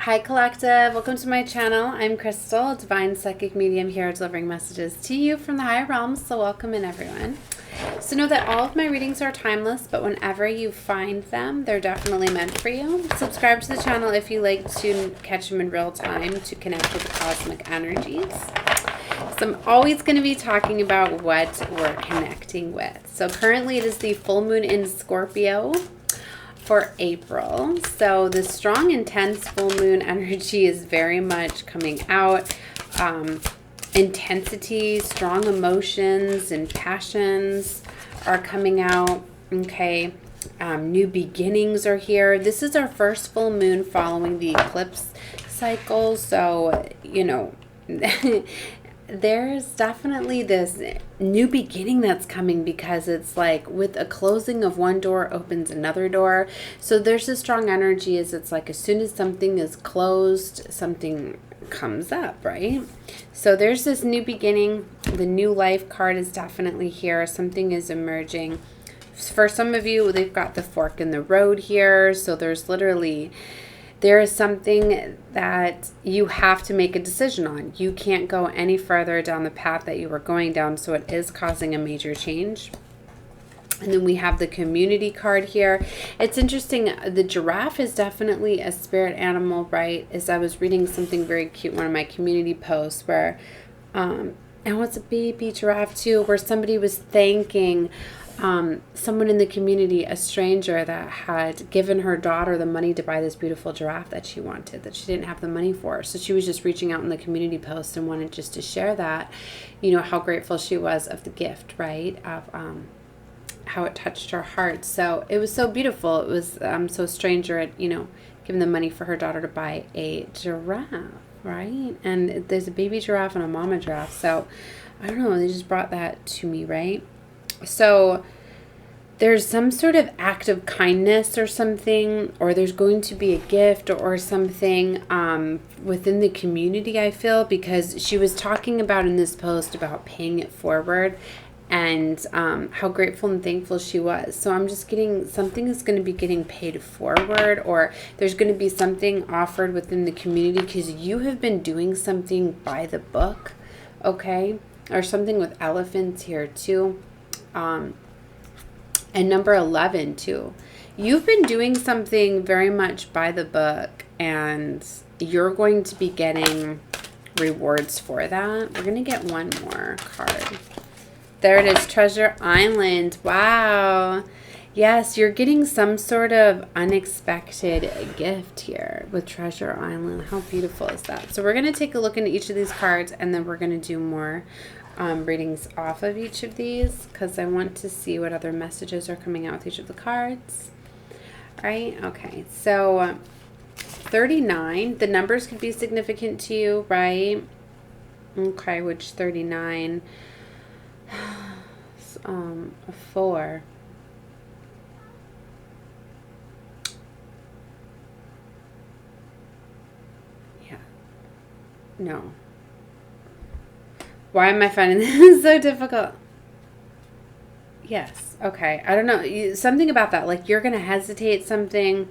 Hi Collective, welcome to my channel. I'm Crystal, Divine Psychic Medium here delivering messages to you from the higher realms, so welcome in everyone. So know that all of my readings are timeless, but whenever you find them, they're definitely meant for you. Subscribe to the channel if you like to catch them in real time to connect with the cosmic energies. So I'm always going to be talking about what we're connecting with. So currently it is the full moon in Scorpio for April. So the strong, intense full moon energy is very much coming out. Intensity, strong emotions and passions are coming out. Okay. New beginnings are here. This is our first full moon following the eclipse cycle. So, you know, there's definitely this new beginning that's coming, because it's like with a closing of one door opens another door. So there's a strong energy as it's like as soon as something is closed, something comes up, right? So there's this new beginning. The new life card is definitely here. Something is emerging. For some of you, they've got the fork in the road here. So there is something that you have to make a decision on. You can't go any further down the path that you were going down, so it is causing a major change. And then we have the community card here. It's interesting. The giraffe is definitely a spirit animal, right? As I was reading something very cute, one of my community posts where, and it's a baby giraffe too, where somebody was thanking someone in the community, a stranger that had given her daughter the money to buy this beautiful giraffe that she wanted, that she didn't have the money for. So she was just reaching out in the community post and wanted just to share that, you know, how grateful she was of the gift, right? Of how it touched her heart. So it was so beautiful. It was so stranger had, you know, given the money for her daughter to buy a giraffe, right? And there's a baby giraffe and a mama giraffe. So I don't know, they just brought that to me, right? So there's some sort of act of kindness or something, or there's going to be a gift or something within the community, I feel, because she was talking about in this post about paying it forward and how grateful and thankful she was. So I'm just getting something is going to be getting paid forward, or there's going to be something offered within the community because you have been doing something by the book, okay? Or something with elephants here too. And number 11 too. You've been doing something very much by the book, and you're going to be getting rewards for that. We're going to get one more card. There it is, Treasure Island. Wow. Yes, you're getting some sort of unexpected gift here with Treasure Island. How beautiful is that? So we're going to take a look into each of these cards, and then we're going to do more readings off of each of these, because I want to see what other messages are coming out with each of the cards. All right, okay, so 39, the numbers could be significant to you, right? Okay, which 39, 4. Yeah, no. Why am I finding this so difficult? Yes. Okay. I don't know. Something about that. Like you're going to hesitate something,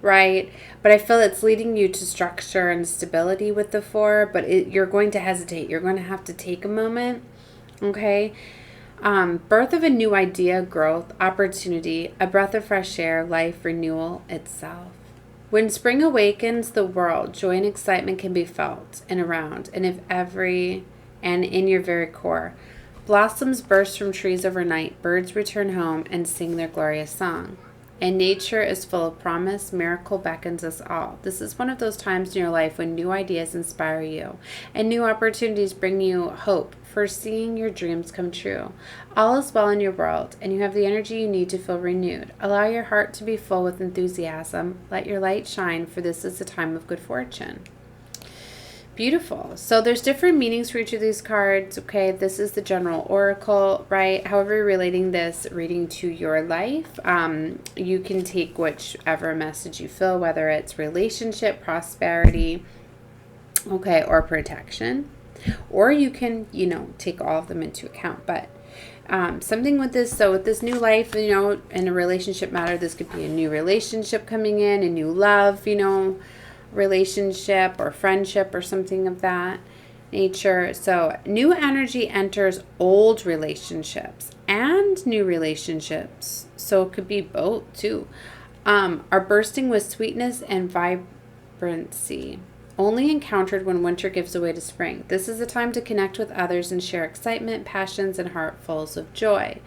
right? But I feel it's leading you to structure and stability with the 4. But you're going to hesitate. You're going to have to take a moment. Okay. Birth of a new idea, growth, opportunity, a breath of fresh air, life, renewal itself. When spring awakens the world, joy and excitement can be felt and around. And in your very core. Blossoms burst from trees overnight, birds return home and sing their glorious song. And nature is full of promise, miracle beckons us all. This is one of those times in your life when new ideas inspire you, and new opportunities bring you hope for seeing your dreams come true. All is well in your world, and you have the energy you need to feel renewed. Allow your heart to be full with enthusiasm. Let your light shine, for this is a time of good fortune. Beautiful. So there's different meanings for each of these cards. Okay, this is the general oracle, right? However, you're relating this reading to your life, you can take whichever message you feel, whether it's relationship, prosperity, okay, or protection, or you can, you know, take all of them into account. But something with this, so with this new life, you know, in a relationship matter, this could be a new relationship coming in, a new love, you know, relationship or friendship or something of that nature. So new energy enters old relationships and new relationships. So it could be both too. Are bursting with sweetness and vibrancy. Only encountered when winter gives way to spring. This is a time to connect with others and share excitement, passions, and heartfuls of joy.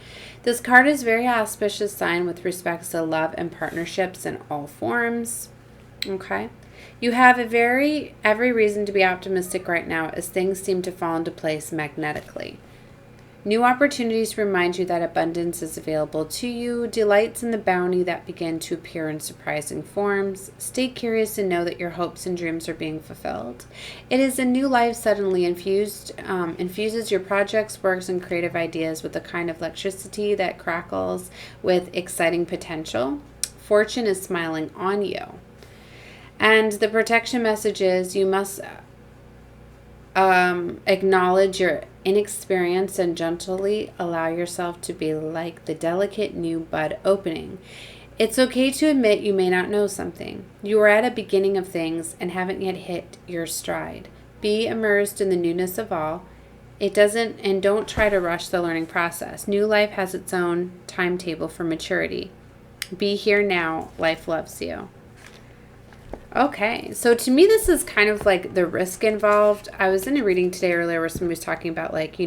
This card is very auspicious sign with respects to love and partnerships in all forms. Okay. You have every reason to be optimistic right now as things seem to fall into place magnetically. New opportunities remind you that abundance is available to you, delights in the bounty that begin to appear in surprising forms. Stay curious and know that your hopes and dreams are being fulfilled. It is a new life suddenly infuses your projects, works, and creative ideas with a kind of electricity that crackles with exciting potential. Fortune is smiling on you. And the protection message is you must acknowledge your inexperience and gently allow yourself to be like the delicate new bud opening. It's okay to admit you may not know something. You are at a beginning of things and haven't yet hit your stride. Be immersed in the newness of all. Don't try to rush the learning process. New life has its own timetable for maturity. Be here now. Life loves you. Okay, so to me, this is kind of like the risk involved. I was in a reading today earlier where somebody was talking about like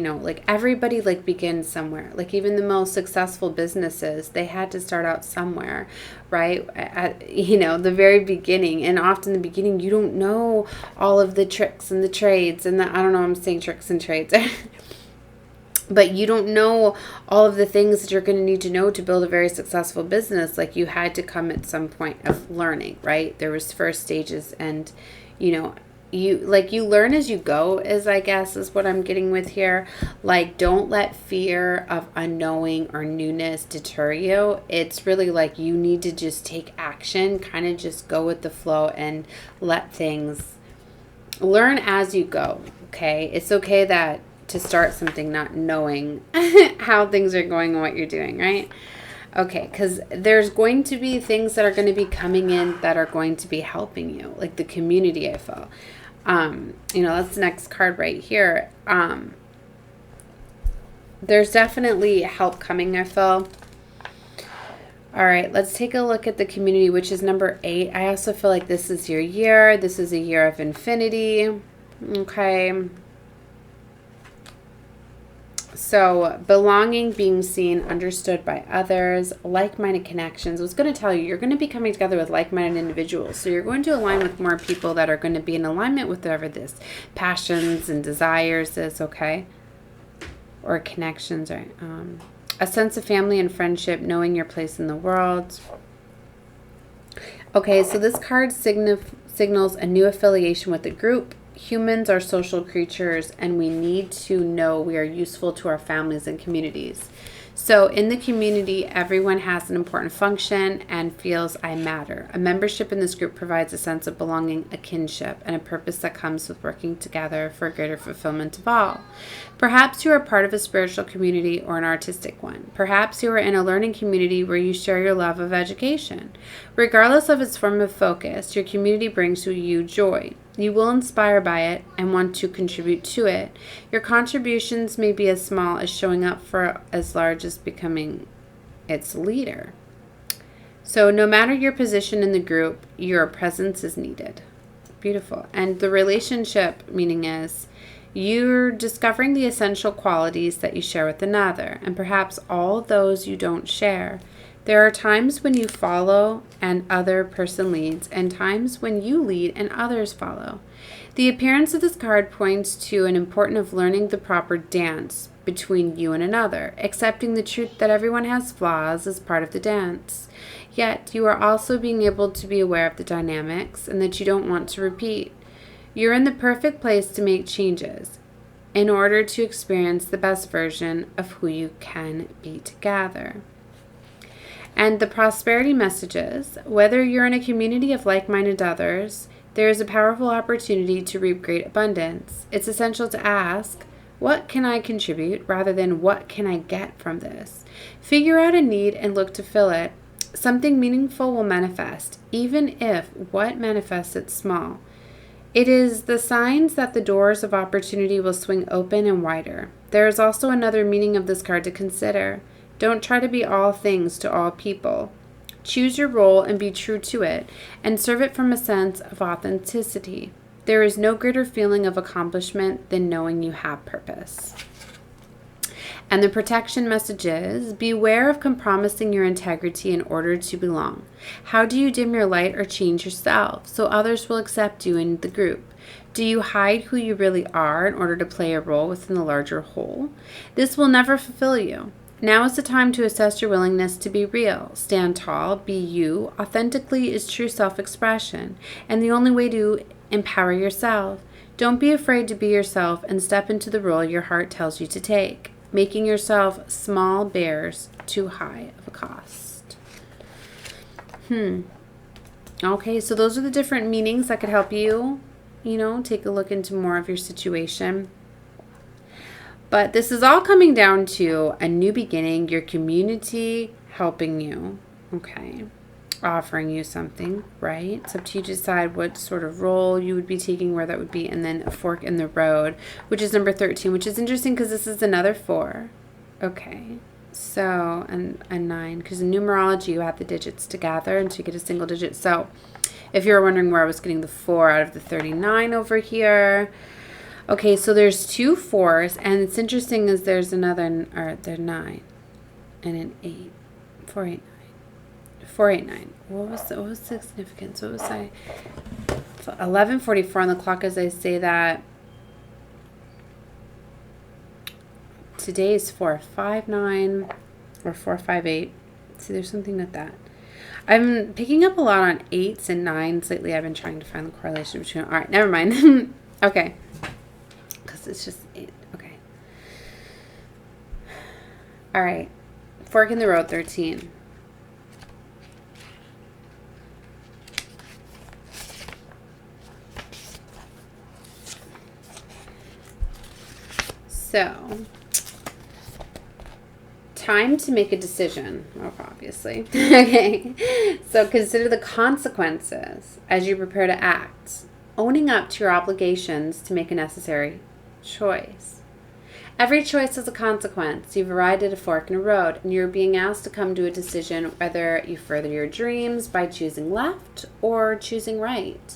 everybody begins somewhere. Like even the most successful businesses, they had to start out somewhere, right? At the very beginning. And often the beginning, you don't know all of the tricks and the trades I don't know, I'm saying tricks and trades. But you don't know all of the things that you're going to need to know to build a very successful business. Like you had to come at some point of learning, right? There was first stages and, you learn as you go is what I'm getting with here. Like, don't let fear of unknowing or newness deter you. It's really like you need to just take action, kind of just go with the flow and let things learn as you go. Okay. It's okay to start something not knowing how things are going and what you're doing, right? Okay, because there's going to be things that are going to be coming in that are going to be helping you, like the community, I feel. That's the next card right here. There's definitely help coming, I feel. All right, let's take a look at the community, which is number 8. I also feel like this is your year. This is a year of infinity. Okay. So belonging, being seen, understood by others, like-minded connections. I was going to tell you, you're going to be coming together with like-minded individuals. So you're going to align with more people that are going to be in alignment with whatever this passions and desires is, okay? Or connections, right? A sense of family and friendship, knowing your place in the world. Okay, so this card signals a new affiliation with the group. Humans are social creatures, and we need to know we are useful to our families and communities. So in the community, everyone has an important function and feels I matter. A membership in this group provides a sense of belonging, a kinship, and a purpose that comes with working together for greater fulfillment of all. Perhaps you are part of a spiritual community or an artistic one. Perhaps you are in a learning community where you share your love of education. Regardless of its form of focus, your community brings you joy. You will inspire by it and want to contribute to it. Your contributions may be as small as showing up for as large as becoming its leader. So no matter your position in the group, your presence is needed. Beautiful. And the relationship meaning is you're discovering the essential qualities that you share with another, and perhaps all those you don't share. There are times when you follow and other person leads, and times when you lead and others follow. The appearance of this card points to an importance of learning the proper dance between you and another, accepting the truth that everyone has flaws as part of the dance. Yet, you are also being able to be aware of the dynamics and that you don't want to repeat. You're in the perfect place to make changes in order to experience the best version of who you can be together. And the prosperity messages, whether you're in a community of like-minded others, there is a powerful opportunity to reap great abundance. It's essential to ask, what can I contribute rather than what can I get from this? Figure out a need and look to fill it. Something meaningful will manifest, even if what manifests is small. It is the signs that the doors of opportunity will swing open and wider. There is also another meaning of this card to consider. Don't try to be all things to all people. Choose your role and be true to it, and serve it from a sense of authenticity. There is no greater feeling of accomplishment than knowing you have purpose. And the protection message is, beware of compromising your integrity in order to belong. How do you dim your light or change yourself so others will accept you in the group? Do you hide who you really are in order to play a role within the larger whole? This will never fulfill you. Now is the time to assess your willingness to be real. Stand tall, be you. Authentically is true self-expression, and the only way to empower yourself. Don't be afraid to be yourself and step into the role your heart tells you to take. Making yourself small bears too high of a cost. Okay, so those are the different meanings that could help you, take a look into more of your situation. But this is all coming down to a new beginning, your community helping you, okay, offering you something, right? It's up to you to decide what sort of role you would be taking, where that would be, and then a fork in the road, which is number 13, which is interesting because this is another 4. Okay, so, and a 9, because in numerology you have the digits together and to get a single digit. So if you're wondering where I was getting the 4 out of the 39 over here, okay, so there's 2 4s, and it's interesting is there's another, or there's 9 and an 8, 4, 8, 489. What was the significance? What was I? 11:44 on the clock as I say that. Today is 459 or 458. See, there's something with that. I'm picking up a lot on 8s and 9s lately. I've been trying to find the correlation between. All right, never mind. Okay, because it's just 8. Okay. All right, fork in the road 13. So, time to make a decision. Oh, obviously. Okay. So consider the consequences as you prepare to act, owning up to your obligations to make a necessary choice. Every choice has a consequence. You've arrived at a fork in a road, and you're being asked to come to a decision whether you further your dreams by choosing left or choosing right.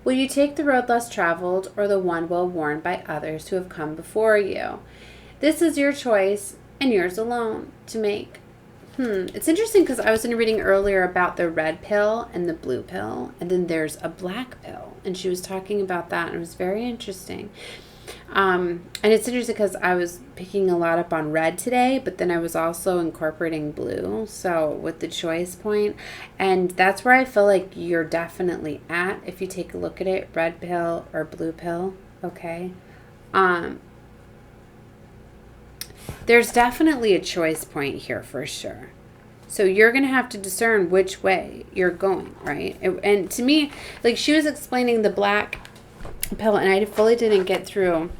Will you take the road less traveled or the one well-worn by others who have come before you? This is your choice and yours alone to make. It's interesting because I was in a reading earlier about the red pill and the blue pill, and then there's a black pill, and she was talking about that, and it was very interesting. And it's interesting because I was picking a lot up on red today, but then I was also incorporating blue, so with the choice point, and that's where I feel like you're definitely at if you take a look at it, red pill or blue pill, okay? There's definitely a choice point here for sure. So you're going to have to discern which way you're going, right? And to me, like she was explaining the black pill, and I fully didn't get through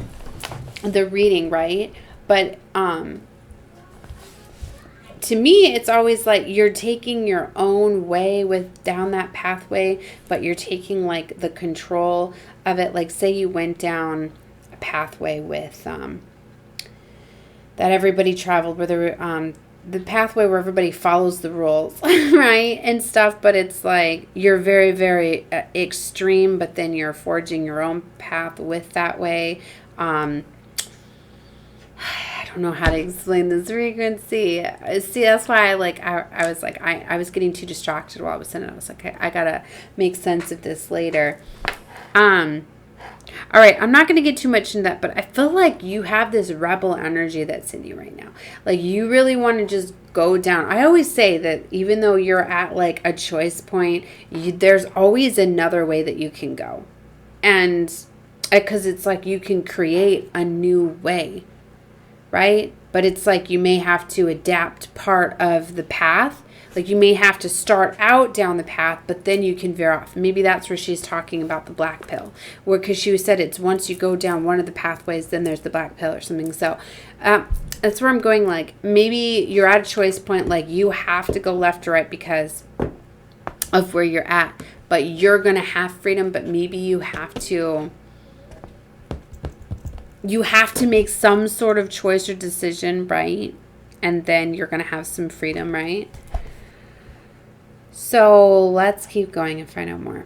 the reading, right? But to me, it's always like you're taking your own way down that pathway, but you're taking like the control of it. Like say you went down a pathway with that everybody traveled, where the pathway where everybody follows the rules, right, and stuff, but it's like you're very, very extreme, but then you're forging your own path with that way. I don't know how to explain this frequency. See, that's why I was like, I was getting too distracted while I was sending it. I was like, I gotta make sense of this later. All right, I'm not going to get too much into that, but I feel like you have this rebel energy that's in you right now. Like, you really want to just go down. I always say that even though you're at, like, a choice point, there's always another way that you can go. And because it's like you can create a new way, right? But it's like you may have to adapt part of the path, Like you may have to start out down the path, but then you can veer off. Maybe that's where she's talking about the black pill, where because she said it's once you go down one of the pathways, then there's the black pill or something. So that's where I'm going. Like maybe you're at a choice point, like you have to go left or right because of where you're at, but you're going to have freedom, but maybe you have to make some sort of choice or decision, right? And then you're going to have some freedom, right? So let's keep going and find out more.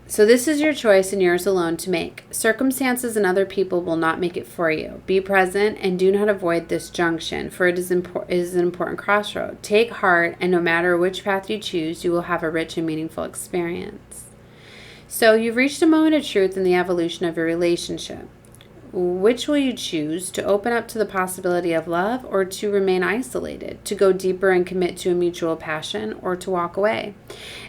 So this is your choice and yours alone to make. Circumstances and other people will not make it for you. Be present and do not avoid this junction, for it is an important crossroad. Take heart, and no matter which path you choose, you will have a rich and meaningful experience. So you've reached a moment of truth in the evolution of your relationship. Which will you choose, to open up to the possibility of love or to remain isolated, to go deeper and commit to a mutual passion or to walk away?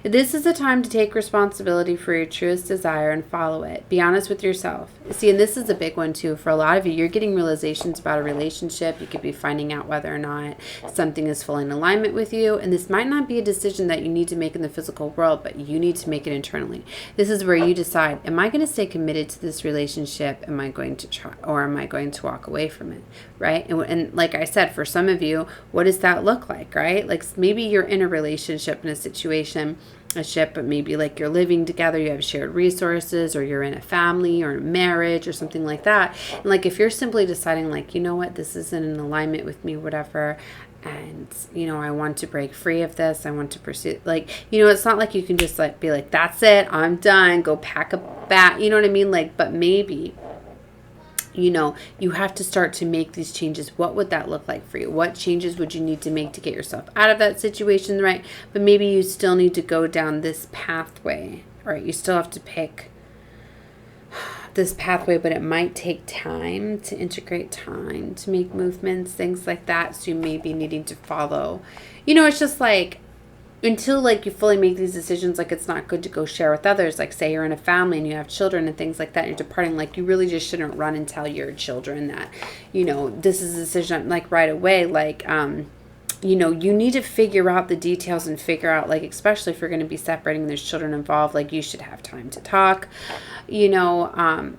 This is the time to take responsibility for your truest desire and follow it. Be honest with yourself. See, and this is a big one too. For a lot of you, you're getting realizations about a relationship. You could be finding out whether or not something is fully in alignment with you. And this might not be a decision that you need to make in the physical world, but you need to make it internally. This is where you decide, am I going to stay committed to this relationship? Am I going to try, or am I going to walk away from it? Right? And like I said, for some of you, what does that look like? Right? Like maybe you're in a relationship, in a situation, a ship, but maybe like you're living together, you have shared resources, or you're in a family or a marriage or something like that. And like if you're simply deciding like, you know what, this isn't in alignment with me, whatever, and you know, I want to break free of this, I want to pursue, like, you know, it's not like you can just like be like, that's it, I'm done, go pack a bag, you know what I mean? Like, but maybe, you know, you have to start to make these changes. What would that look like for you? What changes would you need to make to get yourself out of that situation, right? But maybe you still need to go down this pathway, right? You still have to pick this pathway, but it might take time to integrate, time to make movements, things like that. So you may be needing to follow, you know, it's just like, until like you fully make these decisions, like it's not good to go share with others. Like say you're in a family and you have children and things like that, and you're departing, like you really just shouldn't run and tell your children that, you know, this is a decision like right away. Like, you know, you need to figure out the details and figure out, like, especially if you're going to be separating, there's children involved, like you should have time to talk, you know,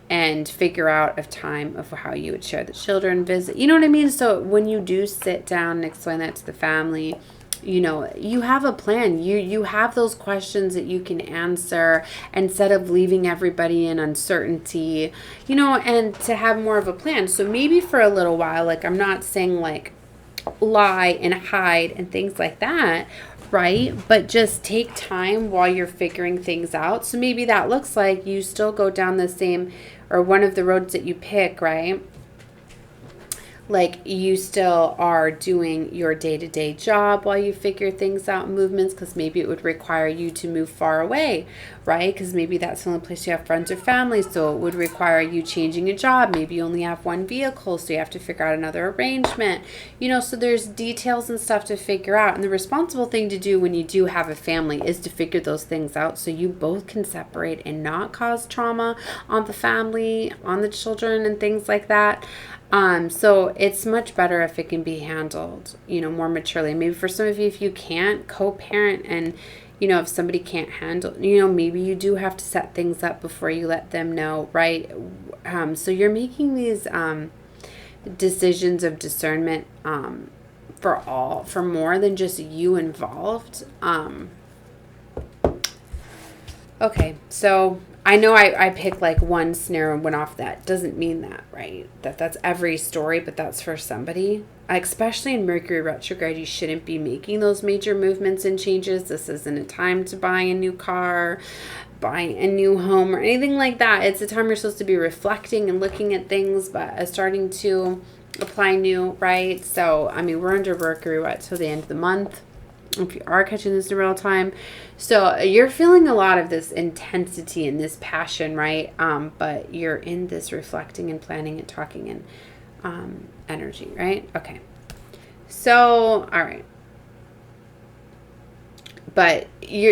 and figure out of time of how you would share the children, visit, you know what I mean? So when you do sit down and explain that to the family, you know, you have a plan. You have those questions that you can answer instead of leaving everybody in uncertainty, you know, and to have more of a plan. So maybe for a little while, like I'm not saying like lie and hide and things like that, right? But just take time while you're figuring things out. So maybe that looks like you still go down the same or one of the roads that you pick, right? Like you still are doing your day-to-day job while you figure things out, movements, because maybe it would require you to move far away, right? Because maybe that's the only place you have friends or family, so it would require you changing a job. Maybe you only have one vehicle, so you have to figure out another arrangement, you know, so there's details and stuff to figure out. And the responsible thing to do when you do have a family is to figure those things out so you both can separate and not cause trauma on the family, on the children, and things like that. So it's much better if it can be handled, you know, more maturely. Maybe for some of you, if you can't co-parent and, you know, if somebody can't handle, you know, maybe you do have to set things up before you let them know, right? So you're making these, decisions of discernment, for more than just you involved. Okay, so I know I picked like one scenario and went off that. Doesn't mean that, right? That's every story, but that's for somebody. Especially in Mercury retrograde, you shouldn't be making those major movements and changes. This isn't a time to buy a new car, buy a new home, or anything like that. It's a time you're supposed to be reflecting and looking at things, but starting to apply new, right? So, I mean, we're under Mercury till the end of the month, if you are catching this in real time. So you're feeling a lot of this intensity and this passion, right? But you're in this reflecting and planning and talking and energy, right? Okay. So, all right. But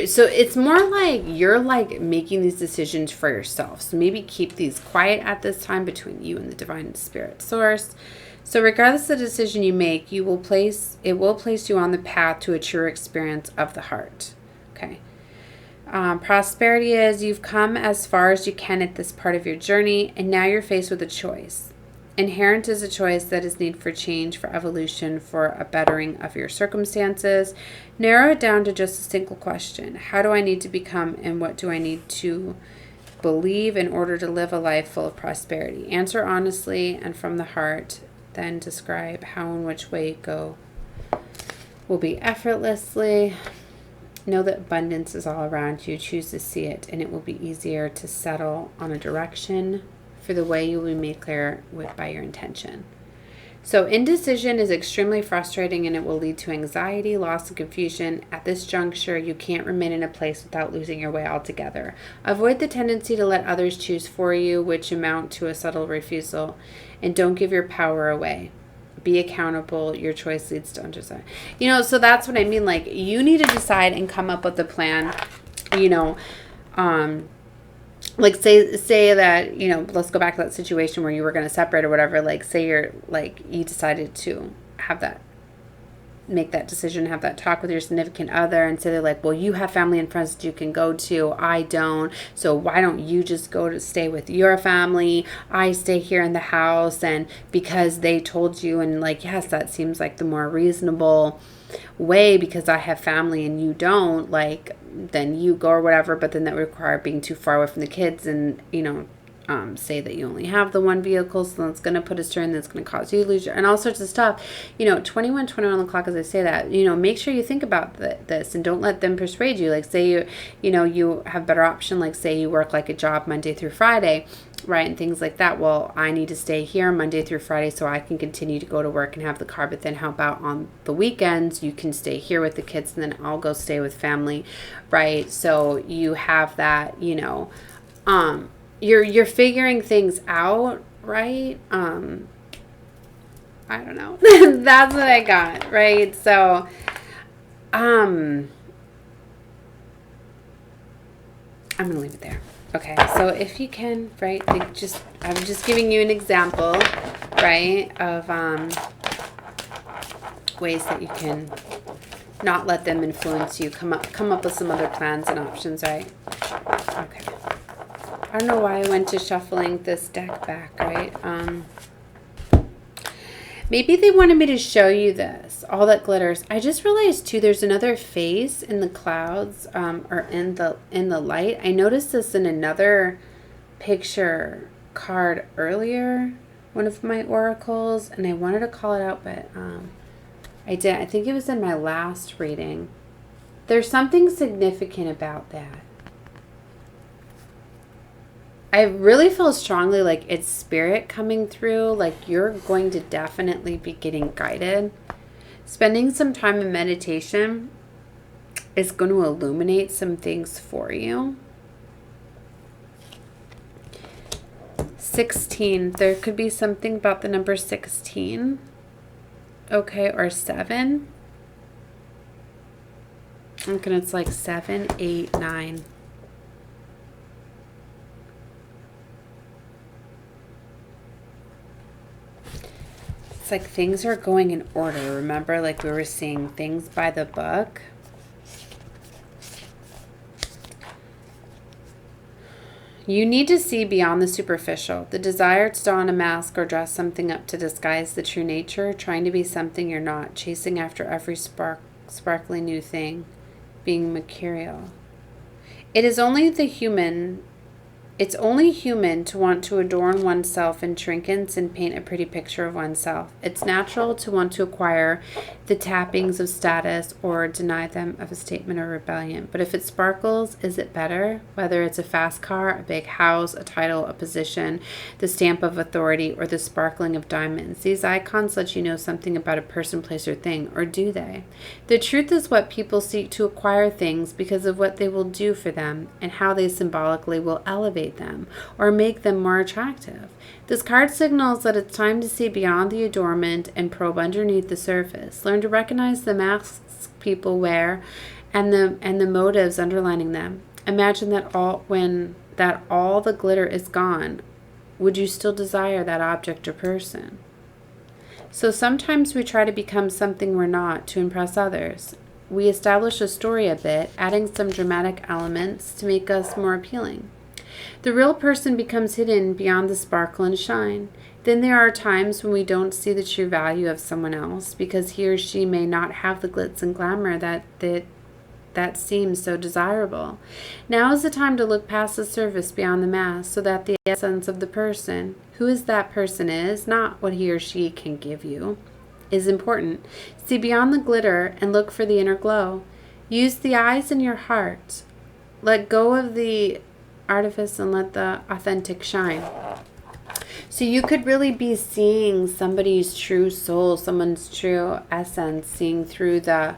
so it's more like you're like making these decisions for yourself. So maybe keep these quiet at this time between you and the divine spirit source. So regardless of the decision you make, it will place you on the path to a true experience of the heart. Okay. Prosperity is you've come as far as you can at this part of your journey, and now you're faced with a choice. Inherent is a choice that is need for change, for evolution, for a bettering of your circumstances. Narrow it down to just a single question. How do I need to become, and what do I need to believe in order to live a life full of prosperity? Answer honestly and from the heart. Then describe how and which way you go will be effortlessly. Know that abundance is all around you. Choose to see it, and it will be easier to settle on a direction for the way you will be made clear by your intention. So indecision is extremely frustrating, and it will lead to anxiety, loss, and confusion. At this juncture, you can't remain in a place without losing your way altogether. Avoid the tendency to let others choose for you, which amount to a subtle refusal, and don't give your power away. Be accountable. Your choice leads to undesire. So that's what I mean. Like, you need to decide and come up with a plan, like say that, let's go back to that situation where you were going to separate or whatever. Like, say you decided to make that decision, have that talk with your significant other, and say they're like, well, you have family and friends that you can go to. I don't. So why don't you just go to stay with your family? I stay here in the house. And because they told you, and like, yes, that seems like the more reasonable way because I have family and you don't, like, then you go or whatever. But then that would require being too far away from the kids, and say that you only have the one vehicle, so that's going to put a strain that's going to cause you to lose and all sorts of stuff. 21 on the clock, as I say that, make sure you think about this, and don't let them persuade you. Like, say you have better option, like say you work like a job Monday through Friday, right, and things like that. Well, I need to stay here Monday through Friday so I can continue to go to work and have the car, but then how about on the weekends you can stay here with the kids, and then I'll go stay with family, right? So you have that, you're figuring things out, right? I don't know. That's what I got, right? So, I'm going to leave it there. Okay, so if you can, right, I'm just giving you an example, right, of ways that you can not let them influence you. Come up with some other plans and options, right? Okay. I don't know why I went to shuffling this deck back, right? Maybe they wanted me to show you this, all that glitters. I just realized too, there's another face in the clouds, or in the light. I noticed this in another picture card earlier, one of my oracles, and I wanted to call it out, but I didn't. I think it was in my last reading. There's something significant about that. I really feel strongly like it's spirit coming through, like you're going to definitely be getting guided. Spending some time in meditation is going to illuminate some things for you. 16, there could be something about the number 16, okay, or 7. Okay, it's like 7, 8, 9. It's like things are going in order. Remember, like we were seeing things by the book. You need to see beyond the superficial. The desire to don a mask or dress something up to disguise the true nature, trying to be something you're not, chasing after every sparkly new thing, being mercurial. It's only human to want to adorn oneself in trinkets and paint a pretty picture of oneself. It's natural to want to acquire the tappings of status or deny them of a statement of rebellion. But if it sparkles, is it better? Whether it's a fast car, a big house, a title, a position, the stamp of authority, or the sparkling of diamonds. These icons let you know something about a person, place, or thing, or do they? The truth is what people seek to acquire things because of what they will do for them and how they symbolically will elevate them or make them more attractive. This card signals that it's time to see beyond the adornment and probe underneath the surface. Learn to recognize the masks people wear and the motives underlining them. Imagine that all the glitter is gone, would you still desire that object or person? So sometimes we try to become something we're not to impress others. We establish a story a bit, adding some dramatic elements to make us more appealing. The real person becomes hidden beyond the sparkle and shine. Then there are times when we don't see the true value of someone else because he or she may not have the glitz and glamour that seems so desirable. Now is the time to look past the surface beyond the mask so that the essence of the person, who is that person is, not what he or she can give you, is important. See beyond the glitter and look for the inner glow. Use the eyes in your heart. Let go of the artifice and let the authentic shine. So you could really be seeing somebody's true soul, someone's true essence, seeing through the,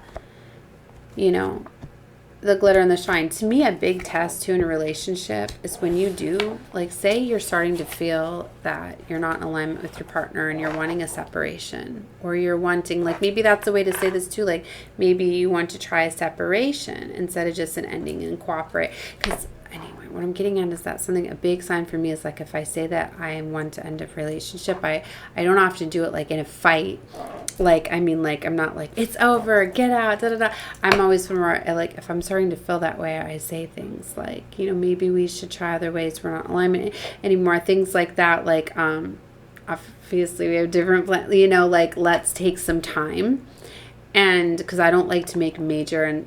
the glitter and the shine. To me, a big test too in a relationship is when you do, like, say you're starting to feel that you're not in alignment with your partner and you're wanting a separation, or you're wanting, like, maybe that's the way to say this too, like maybe you want to try a separation instead of just an ending and cooperate. Because anyway, what I'm getting at is that a big sign for me is, like, if I say that I want to end a relationship, I don't often do it like in a fight. Like, I'm not like, it's over, get out, da da da. I'm always more like, if I'm starting to feel that way, I say things like, maybe we should try other ways. We're not in alignment anymore. Things like that. Like, obviously we have different plans, like, let's take some time. And because I don't like to make major and,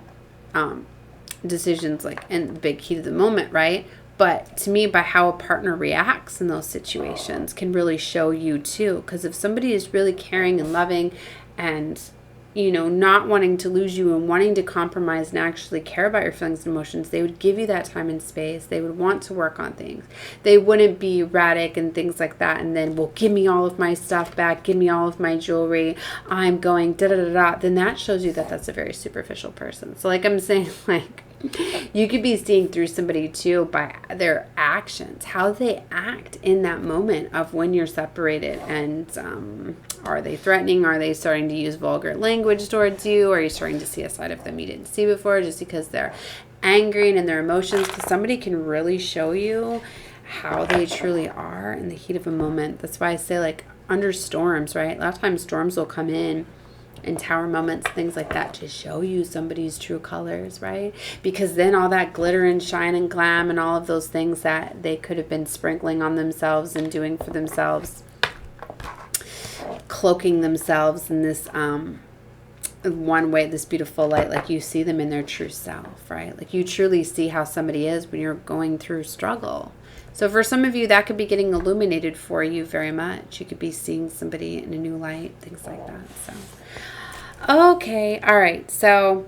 decisions like in the big heat of the moment, right? But to me, by how a partner reacts in those situations can really show you too. Because if somebody is really caring and loving and, not wanting to lose you and wanting to compromise and actually care about your feelings and emotions, they would give you that time and space. They would want to work on things. They wouldn't be erratic and things like that. And then, well, give me all of my stuff back. Give me all of my jewelry. I'm going da da da da. Then that shows you that that's a very superficial person. So like I'm saying, like, you could be seeing through somebody too by their actions, how they act in that moment of when you're separated. And are they threatening? Are they starting to use vulgar language towards you? Are you starting to see a side of them you didn't see before just because they're angry and in their emotions? Because somebody can really show you how they truly are in the heat of a moment. That's why I say, like, under storms, right? A lot of times storms will come in tower moments, things like that, to show you somebody's true colors, right? Because then all that glitter and shine and glam and all of those things that they could have been sprinkling on themselves and doing for themselves, cloaking themselves in this one way, this beautiful light, like you see them in their true self, right? Like you truly see how somebody is when you're going through struggle. So for some of you, that could be getting illuminated for you very much. You could be seeing somebody in a new light, things like that. So, okay. All right. So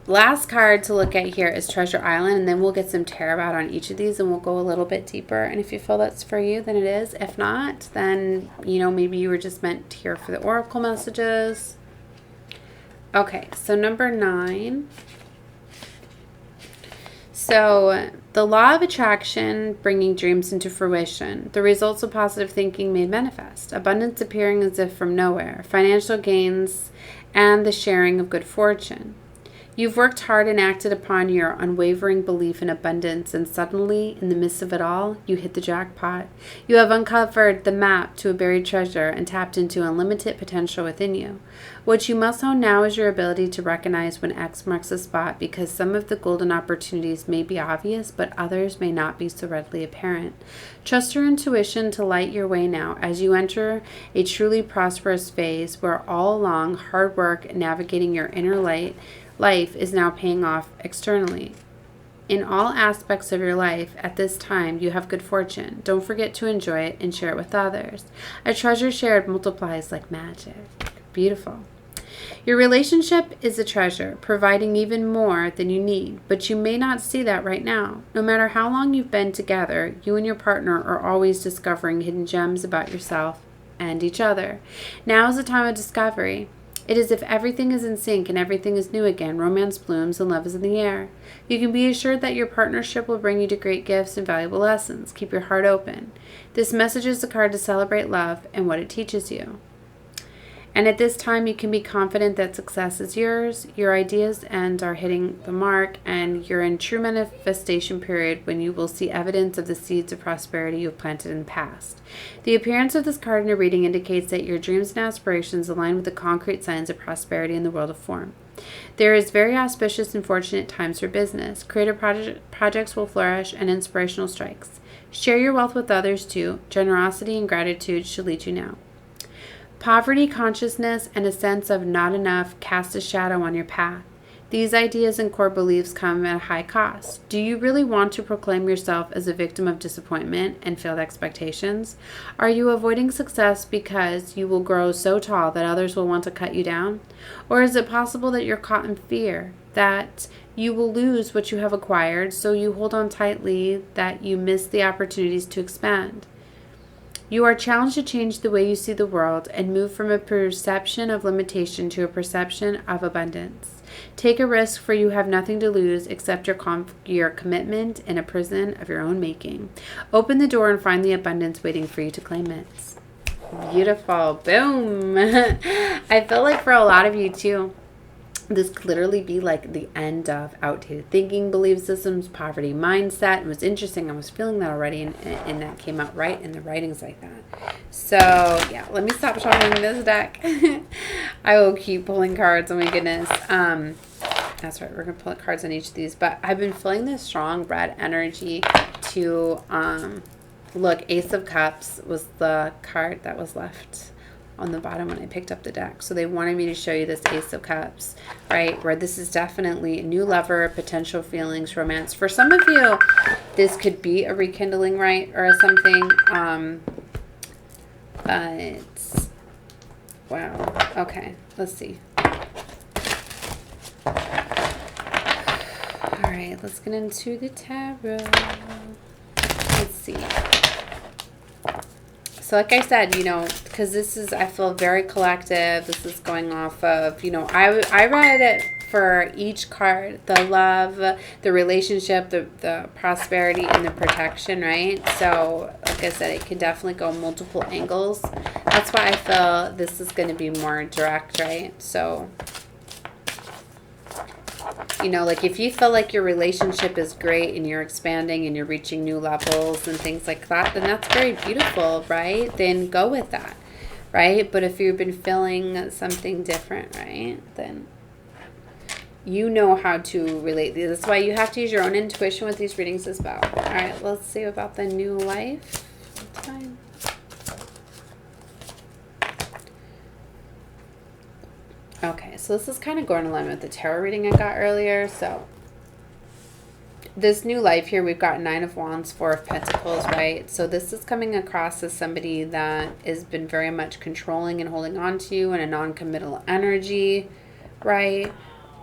last card to look at here is Treasure Island, and then we'll get some tarot out on each of these and we'll go a little bit deeper. And if you feel that's for you, then it is. If not, then, maybe you were just meant to hear for the oracle messages. Okay. So number 9. So the law of attraction, bringing dreams into fruition. The results of positive thinking made manifest. Abundance appearing as if from nowhere. Financial gains and the sharing of good fortune. You've worked hard and acted upon your unwavering belief in abundance, and suddenly, in the midst of it all, you hit the jackpot. You have uncovered the map to a buried treasure and tapped into unlimited potential within you. What you must own now is your ability to recognize when X marks the spot, because some of the golden opportunities may be obvious, but others may not be so readily apparent. Trust your intuition to light your way now as you enter a truly prosperous phase where all along hard work navigating your inner life is now paying off externally. In all aspects of your life at this time, you have good fortune. Don't forget to enjoy it and share it with others. A treasure shared multiplies like magic. Beautiful. Your relationship is a treasure, providing even more than you need, but you may not see that right now. No matter how long you've been together, you and your partner are always discovering hidden gems about yourself and each other. Now is the time of discovery. It is as if everything is in sync and everything is new again. Romance blooms and love is in the air. You can be assured that your partnership will bring you to great gifts and valuable lessons. Keep your heart open. This message is a card to celebrate love and what it teaches you. And at this time, you can be confident that success is yours. Your ideas and are hitting the mark, and you're in true manifestation period when you will see evidence of the seeds of prosperity you've planted in the past. The appearance of this card in a reading indicates that your dreams and aspirations align with the concrete signs of prosperity in the world of form. There is very auspicious and fortunate times for business. Creative projects will flourish and inspirational strikes. Share your wealth with others too. Generosity and gratitude should lead you now. Poverty consciousness and a sense of not enough cast a shadow on your path. These ideas and core beliefs come at a high cost. Do you really want to proclaim yourself as a victim of disappointment and failed expectations? Are you avoiding success because you will grow so tall that others will want to cut you down? Or is it possible that you're caught in fear that you will lose what you have acquired, so you hold on tightly that you miss the opportunities to expand? You are challenged to change the way you see the world and move from a perception of limitation to a perception of abundance. Take a risk, for you have nothing to lose except your commitment in a prison of your own making. Open the door and find the abundance waiting for you to claim it. Beautiful. Boom. I feel like for a lot of you too, this could literally be like the end of outdated thinking, belief systems, poverty mindset. It was interesting. I was feeling that already, and that came out right in the writings like that. So, yeah, let me stop shuffling this deck. I will keep pulling cards. Oh, my goodness. That's right. We're going to pull cards on each of these. But I've been feeling this strong red energy to, look, Ace of Cups was the card that was left on the bottom when I picked up the deck. So they wanted me to show you this Ace of Cups, right? Where this is definitely a new lover, potential feelings, romance. For some of you, this could be a rekindling, right? Or something. But, wow. Okay, let's see. All right, let's get into the tarot. Let's see. So like I said, you know, because this is, I feel very collective. This is going off of, you know, I read it for each card, the love, the relationship, the prosperity, and the protection, right? So like I said, it can definitely go multiple angles. That's why I feel this is going to be more direct, right? So, you know, like if you feel like your relationship is great and you're expanding and you're reaching new levels and things like that, then that's very beautiful, right? Then go with that, right? But if you've been feeling something different, right, then you know how to relate. That's why you have to use your own intuition with these readings as well. All right, let's see about the new life. Time. Okay, so this is kind of going in line with the tarot reading I got earlier. So this new life here, we've got 9 of Wands, 4 of Pentacles, right? So this is coming across as somebody that has been very much controlling and holding on to you in a non-committal energy, right?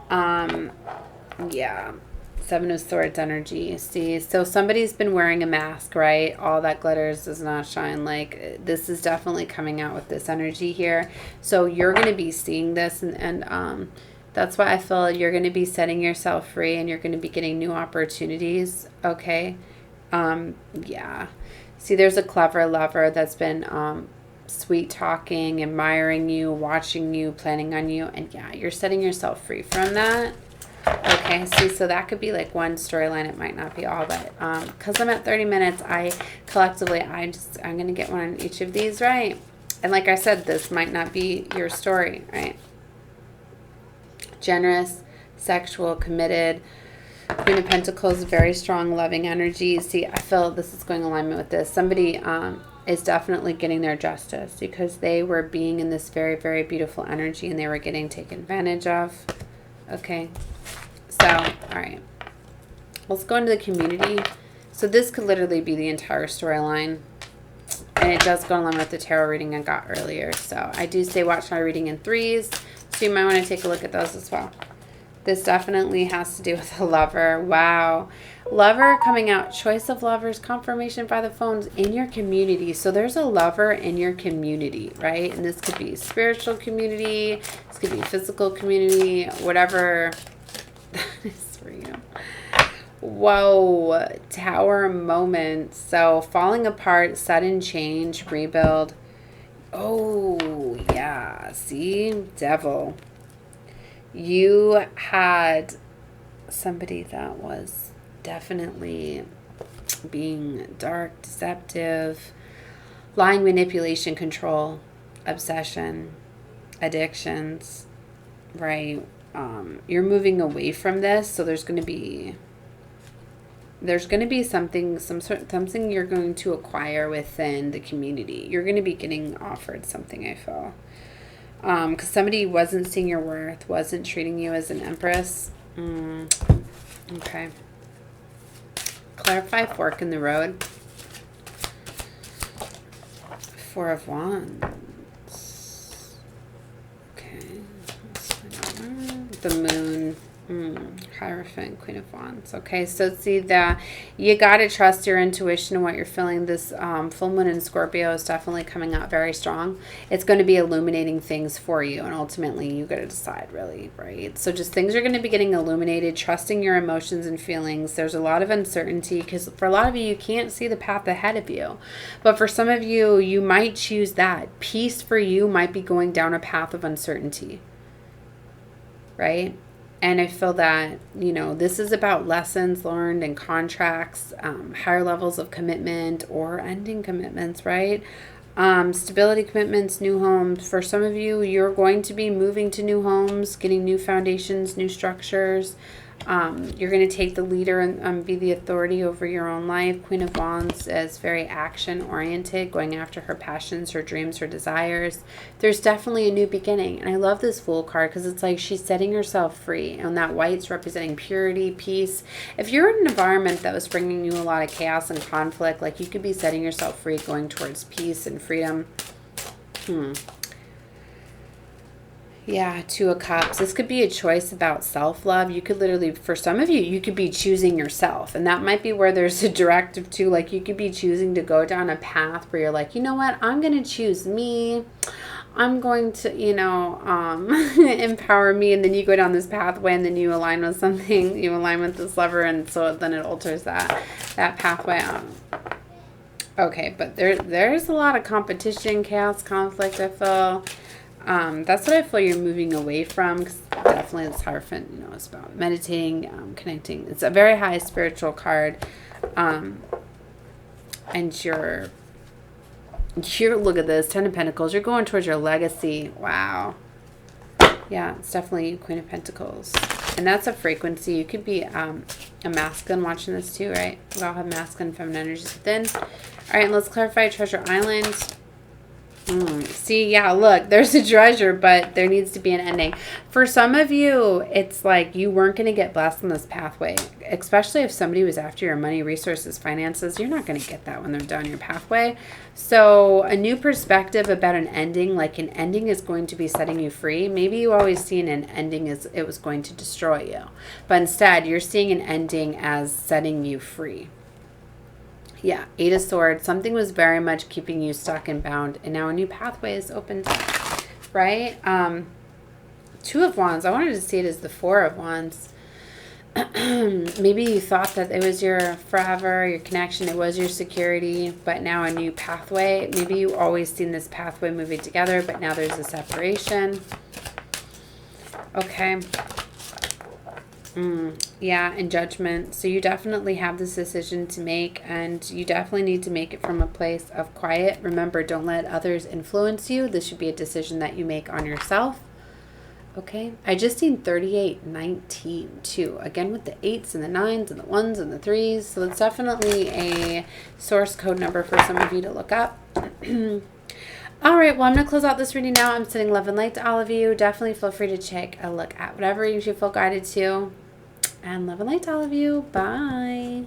Yeah. 7 of Swords energy. See, so somebody's been wearing a mask, right? All that glitters does not shine. Like, this is definitely coming out with this energy here. So you're going to be seeing this, and that's why I feel you're going to be setting yourself free, and you're going to be getting new opportunities, okay? Yeah. See, there's a clever lover that's been sweet talking, admiring you, watching you, planning on you, and yeah, you're setting yourself free from that. Okay, see, so that could be like one storyline. It might not be all, but because I'm at 30 minutes, I'm going to get one on each of these, right? And like I said, this might not be your story, right? Generous, sexual, committed. Queen of Pentacles, very strong, loving energy. See, I feel this is going in alignment with this. Somebody is definitely getting their justice because they were being in this very, very beautiful energy and they were getting taken advantage of. Okay. So, all right, let's go into the community. So this could literally be the entire storyline, and it does go along with the tarot reading I got earlier. So I do say watch my reading in threes, so you might want to take a look at those as well. This definitely has to do with a lover. Wow. Lover coming out. Choice of lovers. Confirmation by the phones in your community. So there's a lover in your community, right? And this could be spiritual community. This could be physical community. Whatever that is for you. Whoa. Tower moment. So falling apart, sudden change, rebuild. Oh, yeah. See? Devil. You had somebody that was definitely being dark, deceptive, lying, manipulation, control, obsession, addictions, right? You're moving away from this, so there's going to be something you're going to acquire within the community. You're going to be getting offered something, I feel. Because somebody wasn't seeing your worth, wasn't treating you as an empress. Okay. Clarify fork in the road. Four of Wands. Okay. The Moon. Hierophant, Queen of Wands. Okay, so see that you got to trust your intuition and what you're feeling. This full moon in Scorpio is definitely coming out very strong. It's going to be illuminating things for you, and ultimately you got to decide, really, right? So just things are going to be getting illuminated, trusting your emotions and feelings. There's a lot of uncertainty because for a lot of you can't see the path ahead of you. But for some of you, you might choose that. Peace for you might be going down a path of uncertainty, right? And I feel that, this is about lessons learned and contracts, higher levels of commitment or ending commitments, right? Stability commitments, new homes. For some of you, you're going to be moving to new homes, getting new foundations, new structures. You're going to take the leader and be the authority over your own life. Queen of Wands is very action-oriented, going after her passions, her dreams, her desires. There's definitely a new beginning. And I love this Fool card because it's like she's setting herself free. And that white's representing purity, peace. If you're in an environment that was bringing you a lot of chaos and conflict, like you could be setting yourself free, going towards peace and freedom. Yeah, Two of Cups. This could be a choice about self-love. You could literally, for some of you, you could be choosing yourself. And that might be where there's a directive too. Like you could be choosing to go down a path where you're like, you know what? I'm going to choose me. I'm going to, empower me. And then you go down this pathway and then you align with something. You align with this lover. And so then it alters that pathway. Okay, but there's a lot of competition, chaos, conflict, I feel. That's what I feel you're moving away from, because definitely this Hierophant, it's about meditating, connecting. It's a very high spiritual card, and you're look at this, 10 of Pentacles. You're going towards your legacy. Wow. Yeah, it's definitely Queen of Pentacles, and that's a frequency. You could be a masculine watching this too, right? We all have masculine, feminine energies within. All right, let's clarify Treasure Island. See, yeah, look, there's a treasure, but there needs to be an ending. For some of you, it's like you weren't going to get blessed on this pathway, especially if somebody was after your money, resources, finances. You're not going to get that when they're down your pathway. So a new perspective about an ending, like an ending is going to be setting you free. Maybe you always seen an ending as it was going to destroy you, but instead you're seeing an ending as setting you free. Yeah, Eight of Swords. Something was very much keeping you stuck and bound, and now a new pathway is opened, right? Two of Wands. I wanted to see it as the Four of Wands. Maybe you thought that it was your forever, your connection, it was your security, but now a new pathway. Maybe you always seen this pathway moving together, but now there's a separation. Okay. Yeah, and Judgment. So you definitely have this decision to make, and you definitely need to make it from a place of quiet. Remember, don't let others influence you. This should be a decision that you make on yourself. Okay, I just seen 3819 too. Again with the 8s and the 9s and the 1s and the 3s. So it's definitely a source code number for some of you to look up. All right, well, I'm going to close out this reading now. I'm sending love and light to all of you. Definitely feel free to take a look at whatever you feel guided to. And love and light to all of you. Bye.